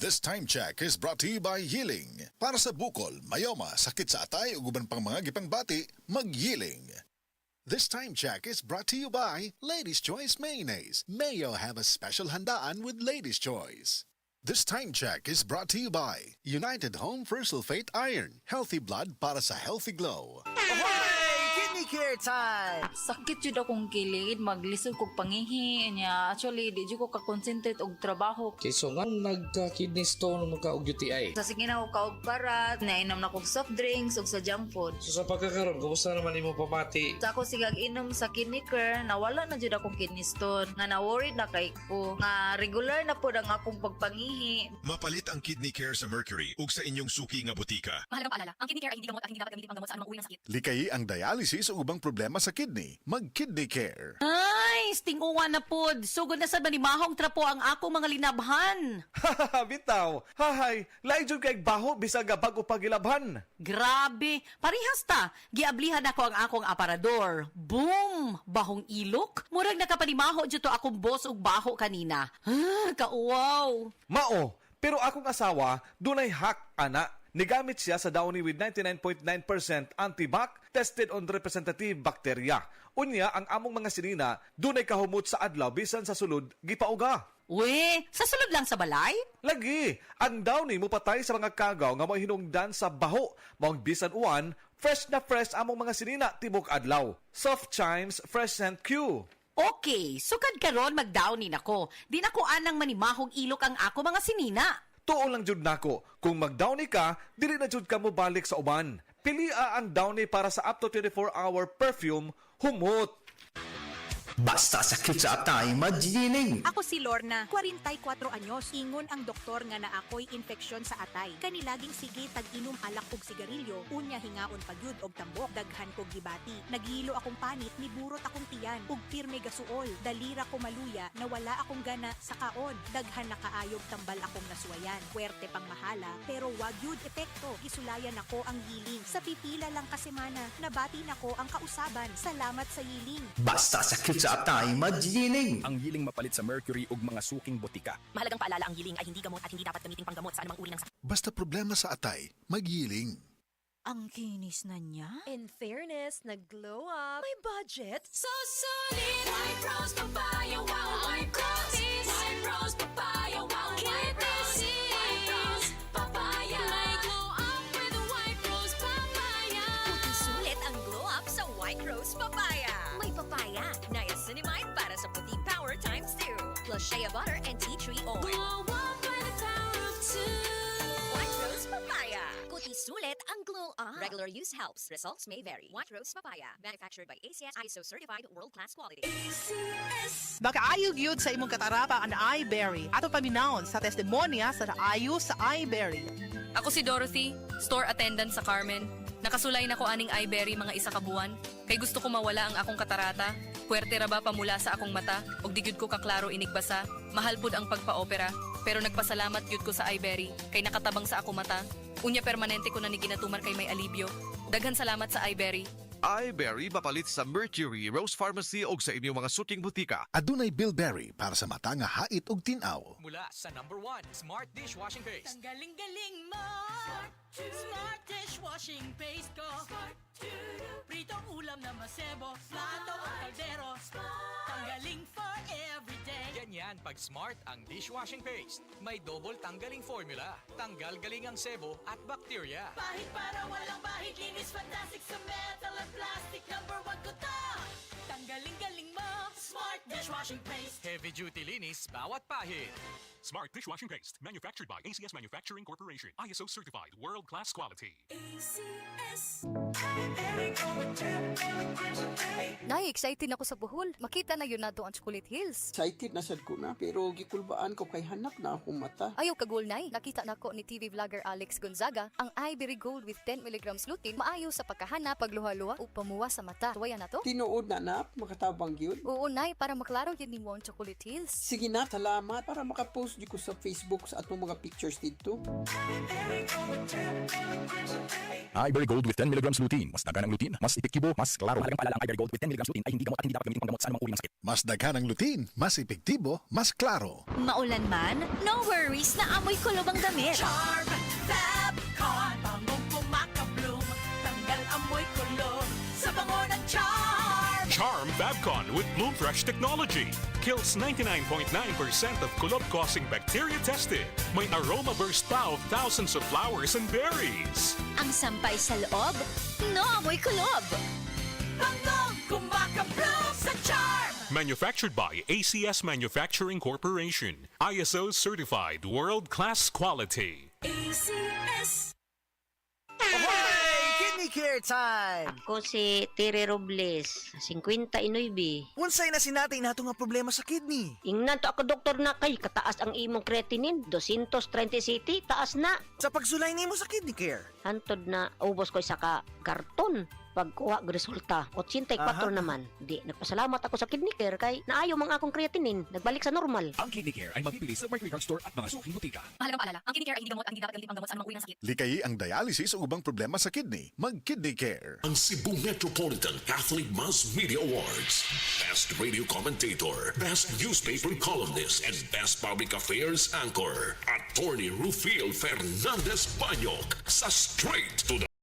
This time check is brought to you by Yiling. Para sa bukol, mayoma, sakit sa atay ug uban pang mga gipangbati, mag-Yiling. This time check is brought to you by Ladies' Choice Mayonnaise. Mayo have a special handaan with Ladies' Choice. This time check is brought to you by United Home for Sulfate Iron. Healthy blood para sa healthy glow. Kidney care time! Sakit jud akong kilid, maglisod kog pangihi niya. Actually, di jud ko ka-concentrate og trabaho. Okay, so nga nagka-kidney stone magka og UTI. Sa sige na ko kaog parat, nainom na kog soft drinks ug sa junk food. So sa pagkakaroon, kumusta naman imo pamati? Sa ako sigag inom sa kidney care, nawala na jud akong kidney stone. Nga na-worried na kay ko. Nga regular na pod ang akong pagpangihi. Mapalit ang Kidney Care sa Mercury ug sa inyong suki nga butika. Mahalagang paalala, ang kidney care ay hindi gamot at hindi dapat gamitin panggamot sa anumang uri ng sakit. Likayi ang dialysis o ubang problema sa kidney. Mag-Kidney Care. Ay, stinguwan na pod. Sugod na sa manimahong trapo ang akong mga linabhan. Bitaw, hahay, lain jud kay baho bisag bago pagilabhan. Grabe, parehas ta. Giablihan ako ang akong aparador. Boom! Bahong ilok. Murag nakapanimaho dito akong boss ug baho kanina. Kauwaw. Mao, pero akong asawa dunay hack ana. Nigamit siya sa Downy with 99.9% antibac tested on representative bacteria. Unya ang among mga sinina dunay kahumot sa adlaw bisan sa sulod gipauga. We, sa sulod lang sa balay? Lagi, ang Downy mo patay sa mga kagaw nga may hinungdan sa baho. Maong bisan uwan, fresh na fresh among mga sinina tibok adlaw. Soft Chimes Fresh Scent Q. Okay, sukad karon mag-downy nako. Di nako anang manimahong ilok ang ako mga sinina. Tuo lang jud nako, kung mag-Downy ka, dili na jud ka mo balik sa uban. Pilia ang Downy para sa up to 24-hour perfume, humot. Basta sakit sa atay, magyiling. Ako si Lorna, 44 anyos. Ingon ang doktor nga na ako'y infeksyon sa atay. Kanilaging sige tag-inom alak og sigarilyo, unya hingaon pagyud og tambok, daghan kog gibati. Naghilo akong panit, niburot akong tiyan, ug pirme gasuol. Dalira ko maluya, nawala akong gana sa kaon. Daghan na kaayog tambal akong nasuwayan. Puwerte pang mahala, pero wag yun epekto. Gisulayan ako ang yiling. Sa pipila lang ka semana, nabati nako ang kausaban. Salamat sa yiling. Basta sakit sa atay, magyiling. Ang Yiling mapalit sa Mercury ug mga suking botika. Mahalagang paalala, ang yiling ay hindi gamot at hindi dapat gamitin panggamot sa anumang uri ng sakit. Basta problema sa atay, mag-Yiling. Ang kinis na niya. In fairness, nag-glow up. May budget. So solid, White Rose Papaya, wow, White Rose, White Rose Papaya, wow, White Rose, White Rose Papaya. May glow up with White Rose Papaya. Puti sulit ang glow up sa White Rose Papaya. May papaya, niacinamide para sa puti power times 2. Plus shea butter and tea tree oil. Glow up by the power of two. White Rose Papaya. Puti sulit ang glow up. Regular use helps. Results may vary. White Rose Papaya. Manufactured by ACS ISO certified world-class quality. Makaayog yun sa imong katarapa ang iBerry. Ato paminawon sa testimonya sa naayo sa iBerry. Ako si Dorothy, store attendant sa Carmen. Nakasulay na ko aning iBerry mga isa ka buwan. Kay gusto ko mawala ang akong katarata. Puwerte ra ba pamula sa akong mata? Og di gyud ko kaklaro inigbasa. Mahal pud ang pagpa-opera. Pero nagpasalamat gyud ko sa iBerry. Kay nakatabang sa akong mata. Unya permanente ko na ni ginatuman kay may alibyo. Daghan salamat sa iBerry. iBerry mapalit sa Mercury, Rose Pharmacy o sa inyong mga suking butika. Adunay Bilberry para sa mata nga hait ug tin-aw. Mula sa number 1, Smart Dishwashing Paste. Ang galing-galing mo. Smart dishwashing paste ko. Pritong ulam na masebo. Plato o kaldero. Tanggaling for everyday. Ganyan pag Smart ang dishwashing paste. May double tanggaling formula. Tanggal galing ang sebo at bacteria. Bahid para walang bahid. Linis fantastic sa metal at plastic. Number 1 ko to. Tanggaling-galing mo. Smart dishwashing paste. Heavy duty linis bawat pahid. Smart Dishwashing Paste, manufactured by ACS Manufacturing Corporation. ISO certified, world-class quality. ACS. Excited ako sa buhol. Makita na yun na doon ang Chocolate Hills. Excited na sad ko na, pero gikulbaan ko kay hanak na akong mata. Ayaw kagul nay. Nakita na ko ni TV vlogger Alex Gonzaga ang Ivory Gold with 10 mg lutein maayo sa pagkahana, pagluha-luha o pamuwa sa mata. Tuwaya na to? Tinuod na na, makatabang yun. Oo nay, para maklaro yun ni mo ang Chocolate Hills. Sige na, salamat para makapost di ko sa Facebook sa atong mga pictures dito. iBerry Gold with 10 mg lutein. Mas dagan ang lutin, mas epektibo, mas klaro. Mahalagang paalala ang Ivory Gold with 10 mg lutin ay hindi gamot at hindi dapat gamitin panggamot sa anumang uri ng sakit. Mas daghan ang lutin, mas epektibo, mas klaro. Maulan man, no worries na amoy kulob ang damit. Charm Fabcon, bangong pumakabloom, tanggal amoy kulob sa bango ng Charm. Charm Fabcon with Bloom Fresh technology kills 99.9% of kulob-causing bacteria tested. May aroma burst pa of thousands of flowers and berries. Ang sampay sa loob, no amoy kulob. Bangong kumakabloom sa Charm. Manufactured by ACS Manufacturing Corporation. ISO certified world-class quality. ACS. Kidney care time! Ako si Tere Robles, 59. Unsay na sinatay nato nga problema sa kidney? Ingnan to ako doktor na kay kataas ang imong creatinine, 230 city, taas na. Sa pagsulay nimo sa kidney care? Hantod na ubos ko sa karton. Pagkuha og resulta, 84 naman. Di, nagpasalamat ako sa kidney care kay naayo mang akong creatinine, nagbalik sa normal. Ang Kidney Care ay mabibili sa Mercury Drug Store at mga suking butika. Mahalagang paalala, ang kidney care ay hindi gamot at hindi dapat gamitin panggamot sa anumang uri ng sakit. Likayi ang dialysis o ubang problema sa kidney. Mag-Kidney Care. Ang Cebu Metropolitan Catholic Mass Media Awards. Best Radio Commentator, Best Newspaper Columnist, and Best Public Affairs Anchor. Attorney Rufiel Fernandez Banyok sa Straight to the